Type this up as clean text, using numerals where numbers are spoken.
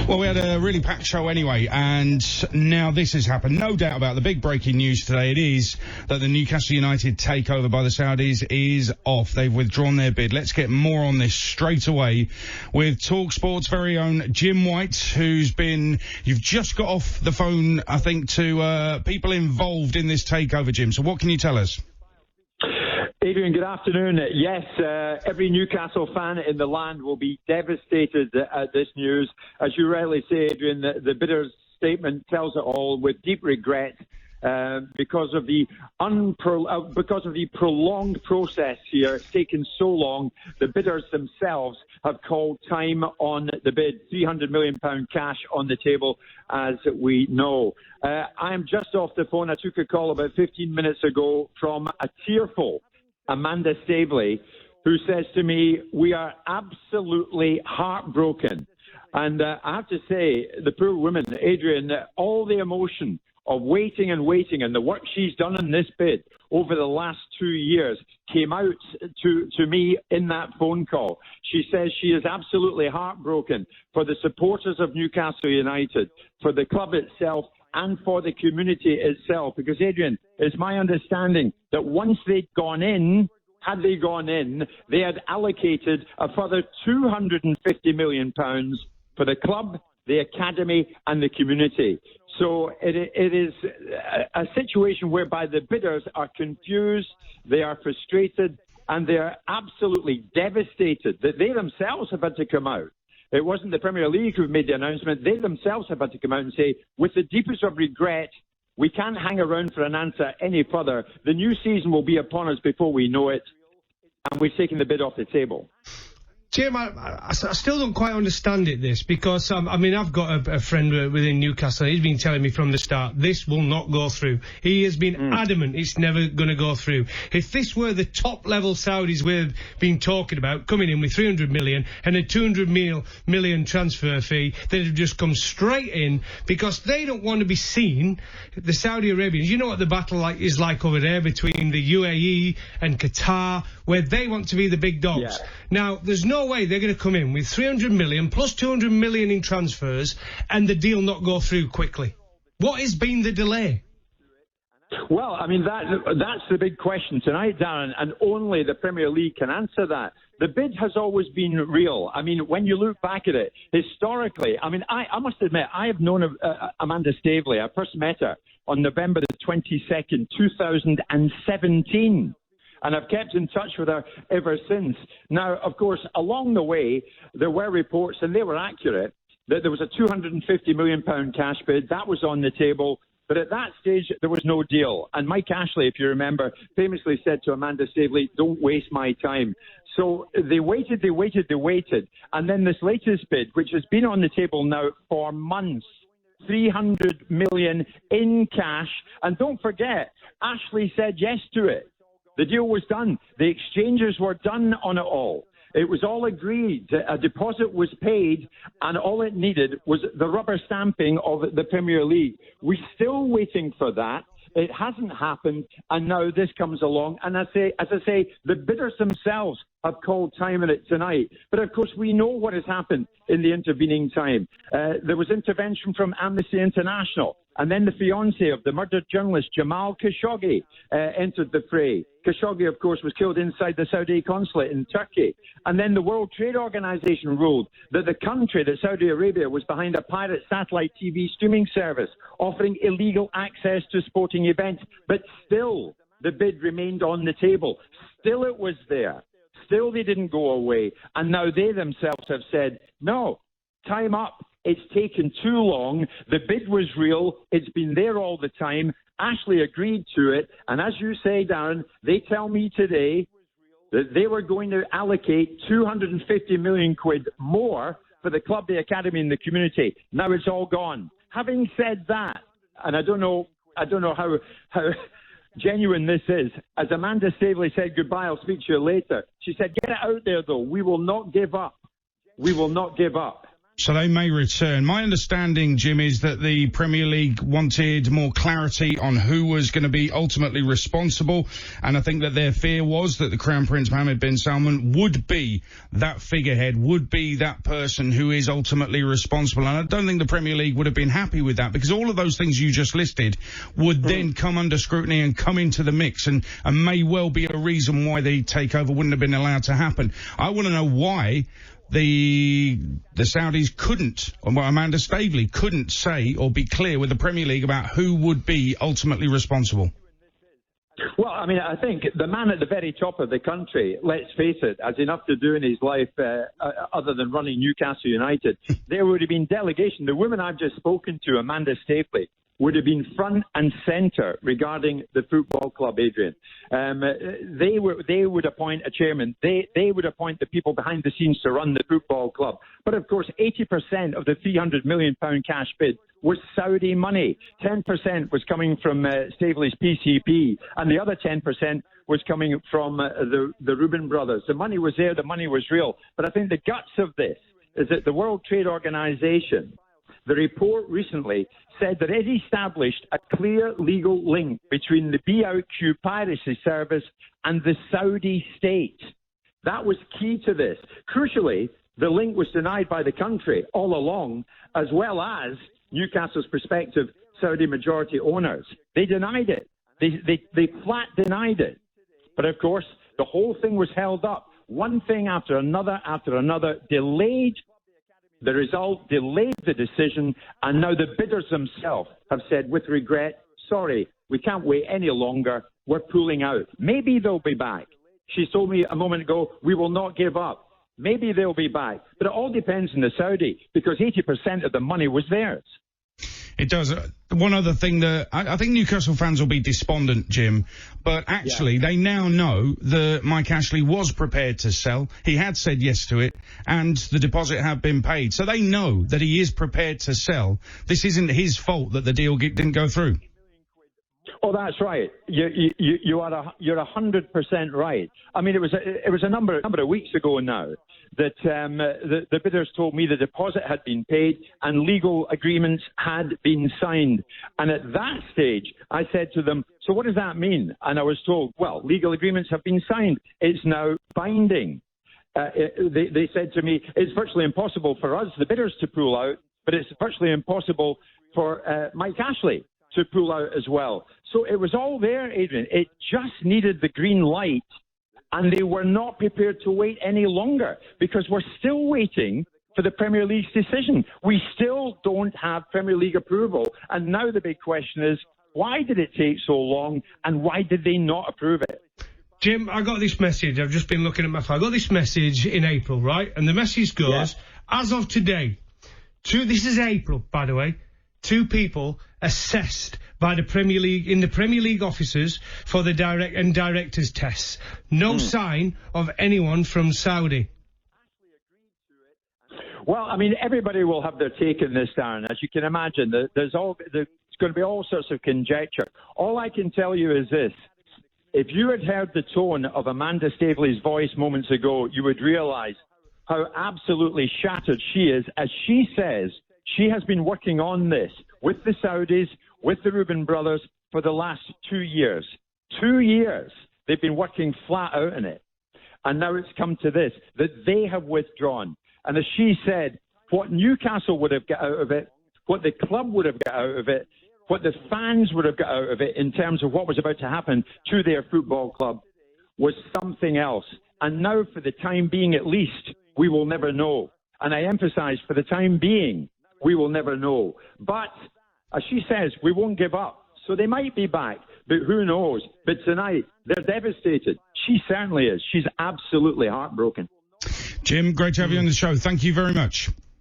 Well, we had a really packed show anyway, and now this has happened. No doubt about the big breaking news today. It is that the Newcastle United takeover by the Saudis is off. They've withdrawn their bid. Let's get more on this straight away with talkSPORT's very own Jim White, who's been... You've just got off the phone, I think, to people involved in this takeover, Jim. So what can you tell us? Adrian, good afternoon. Yes, every Newcastle fan in the land will be devastated at this news. As you rightly say, Adrian, the bidders' statement tells it all with deep regret because of the prolonged process here. It's taken so long. The bidders themselves have called time on the bid. £300 million cash on the table, as we know. I'm just off the phone. I took a call about 15 minutes ago from a tearful Amanda Staveley, who says to me, we are absolutely heartbroken. And I have to say, the poor woman, Adrian, all the emotion of waiting and waiting and the work she's done in this bid over the last 2 years came out to me in that phone call. She says she is absolutely heartbroken for the supporters of Newcastle United, for the club itself, and for the community itself. Because, Adrian, it's my understanding that once they'd gone in, had they gone in, they had allocated a further £250 million for the club, the academy, and the community. So it is a situation whereby the bidders are confused, they are frustrated, and they are absolutely devastated that they themselves have had to come out. It wasn't the Premier League who made the announcement. They themselves have had to come out and say, with the deepest of regret, we can't hang around for an answer any further. The new season will be upon us before we know it, and we've taken the bid off the table. Jim, I still don't quite understand this because, I've got a friend within Newcastle. He's been telling me from the start, this will not go through. He has been adamant it's never going to go through. If this were the top-level Saudis we've been talking about, coming in with 300 million and a 200 million transfer fee, they'd have just come straight in because they don't want to be seen, the Saudi Arabians. You know what the battle is like over there between the UAE and Qatar, where they want to be the big dogs. Yeah. Now, there's no way they're going to come in with 300 million plus 200 million in transfers and the deal not go through quickly. What has been the delay? Well, that's the big question tonight, Darren, and only the Premier League can answer that. The bid has always been real. When you look back at it, historically, I must admit, I have known Amanda Staveley. I first met her on November the 22nd, 2017. And I've kept in touch with her ever since. Now, of course, along the way, there were reports, and they were accurate, that there was a £250 million cash bid. That was on the table. But at that stage, there was no deal. And Mike Ashley, if you remember, famously said to Amanda Staveley, don't waste my time. So they waited. And then this latest bid, which has been on the table now for months, 300 million in cash. And don't forget, Ashley said yes to it. The deal was done. The exchanges were done on it all. It was all agreed. A deposit was paid, and all it needed was the rubber stamping of the Premier League. We're still waiting for that. It hasn't happened, and now this comes along. And as I say, the bidders themselves have called time on it tonight. But, of course, we know what has happened in the intervening time. There was intervention from Amnesty International. And then the fiancé of the murdered journalist Jamal Khashoggi entered the fray. Khashoggi, of course, was killed inside the Saudi consulate in Turkey. And then the World Trade Organization ruled that the country, that Saudi Arabia, was behind a pirate satellite TV streaming service offering illegal access to sporting events. But still, the bid remained on the table. Still it was there. Still they didn't go away. And now they themselves have said, no, time up. It's taken too long. The bid was real. It's been there all the time. Ashley agreed to it. And as you say, Darren, they tell me today that they were going to allocate 250 million quid more for the club, the academy, and the community. Now it's all gone. Having said that, and I don't know how genuine this is, as Amanda Staveley said goodbye, I'll speak to you later. She said, get it out there, though. We will not give up. We will not give up. So they may return. My understanding, Jim, is that the Premier League wanted more clarity on who was going to be ultimately responsible, and I think that their fear was that the Crown Prince Mohammed bin Salman would be that figurehead, would be that person who is ultimately responsible. And I don't think the Premier League would have been happy with that, because all of those things you just listed would then come under scrutiny and come into the mix, and may well be a reason why the takeover wouldn't have been allowed to happen. I want to know why the Saudis couldn't, or Amanda Staveley couldn't say or be clear with the Premier League about who would be ultimately responsible. Well, I mean, I think the man at the very top of the country, let's face it, has enough to do in his life other than running Newcastle United. There would have been delegation. The woman I've just spoken to, Amanda Staveley, would have been front and centre regarding the football club, Adrian. They would appoint a chairman. They would appoint the people behind the scenes to run the football club. But of course, 80% of the £300 million cash bid was Saudi money. 10% was coming from Staveley's PCP, and the other 10% was coming from the Reuben brothers. The money was there, the money was real. But I think the guts of this is that the World Trade Organization, the report recently said that it established a clear legal link between the BOQ piracy service and the Saudi state. That was key to this. Crucially, the link was denied by the country all along, as well as Newcastle's prospective Saudi majority owners. They denied it. They flat denied it. But of course, the whole thing was held up. One thing after another, delayed the result, delayed the decision, and now the bidders themselves have said with regret, sorry, we can't wait any longer, we're pulling out. Maybe they'll be back. She told me a moment ago, we will not give up. Maybe they'll be back. But it all depends on the Saudi, because 80% of the money was theirs. It does. One other thing that I think Newcastle fans will be despondent, Jim, but actually they now know that Mike Ashley was prepared to sell. He had said yes to it, and the deposit had been paid. So they know that he is prepared to sell. This isn't his fault that the deal didn't go through. Oh, that's right. You're 100% right. I mean, it was a number of weeks ago now that the bidders told me the deposit had been paid and legal agreements had been signed. And at that stage, I said to them, so what does that mean? And I was told, well, legal agreements have been signed. It's now binding. They said to me, it's virtually impossible for us, the bidders, to pull out, but it's virtually impossible for Mike Ashley to pull out as well. So it was all there, Adrian. It just needed the green light, and they were not prepared to wait any longer, because we're still waiting for the Premier League's decision. We still don't have Premier League approval, and now the big question is, why did it take so long, and why did they not approve it? Jim, I got this message. I've just been looking at my phone. I got this message in April, right? And the message goes, as of today, this is April, by the way, 2 people assessed by the Premier League, in the Premier League offices for the directors tests. No sign of anyone from Saudi. Well, I mean, everybody will have their take in this, Darren. As you can imagine, there's going to be all sorts of conjecture. All I can tell you is this. If you had heard the tone of Amanda Staveley's voice moments ago, you would realise how absolutely shattered she is. As she says, she has been working on this with the Saudis, with the Reuben brothers, for the last 2 years. 2 years they've been working flat out on it. And now it's come to this, that they have withdrawn. And as she said, what Newcastle would have got out of it, what the club would have got out of it, what the fans would have got out of it in terms of what was about to happen to their football club was something else. And now, for the time being at least, we will never know. And I emphasise, for the time being, we will never know. But, as she says, we won't give up. So they might be back, but who knows? But tonight, they're devastated. She certainly is. She's absolutely heartbroken. Jim, great to have you on the show. Thank you very much.